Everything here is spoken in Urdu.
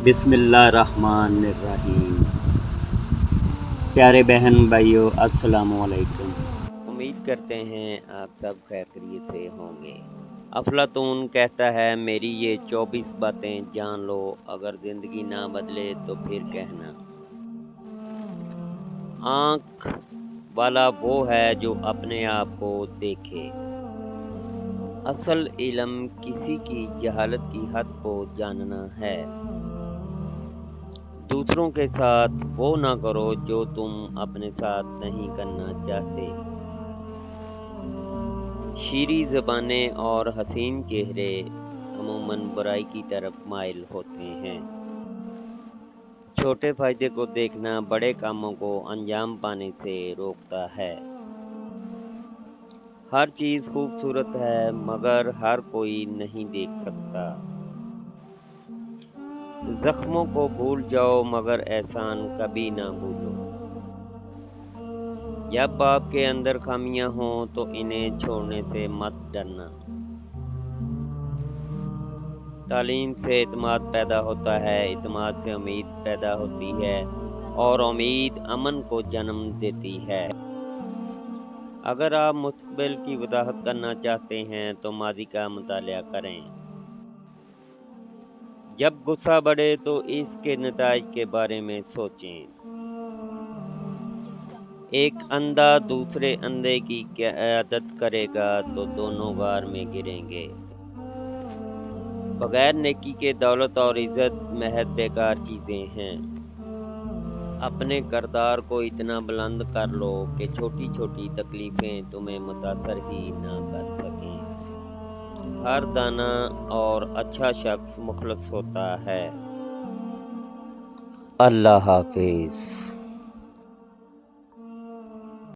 بسم اللہ الرحمن الرحیم۔ پیارے بہن بھائیو، السلام علیکم۔ امید کرتے ہیں آپ سب خیر خیریت سے ہوں گے۔ افلاطون کہتا ہے میری یہ 24 باتیں جان لو، اگر زندگی نہ بدلے تو پھر کہنا۔ آنکھ والا وہ ہے جو اپنے آپ کو دیکھے۔ اصل علم کسی کی جہالت کی حد کو جاننا ہے۔ دوسروں کے ساتھ وہ نہ کرو جو تم اپنے ساتھ نہیں کرنا چاہتے۔ شیریں زبانیں اور حسین چہرے عموماً برائی کی طرف مائل ہوتے ہیں۔ چھوٹے فائدے کو دیکھنا بڑے کاموں کو انجام پانے سے روکتا ہے۔ ہر چیز خوبصورت ہے مگر ہر کوئی نہیں دیکھ سکتا۔ زخموں کو بھول جاؤ مگر احسان کبھی نہ بھولو۔ جب آپ کے اندر خامیاں ہوں تو انہیں چھوڑنے سے مت ڈرنا۔ تعلیم سے اعتماد پیدا ہوتا ہے، اعتماد سے امید پیدا ہوتی ہے اور امید امن کو جنم دیتی ہے۔ اگر آپ مستقبل کی وضاحت کرنا چاہتے ہیں تو ماضی کا مطالعہ کریں۔ جب غصہ بڑھے تو اس کے نتائج کے بارے میں سوچیں۔ ایک اندھا دوسرے اندھے کی قیادت کرے گا تو دونوں غار میں گریں گے۔ بغیر نیکی کے دولت اور عزت محض بیکار چیزیں ہیں۔ اپنے کردار کو اتنا بلند کر لو کہ چھوٹی چھوٹی تکلیفیں تمہیں متاثر ہی نہ کر سکیں۔ ہر دانا اور اچھا شخص مخلص ہوتا ہے۔ اللہ حافظ۔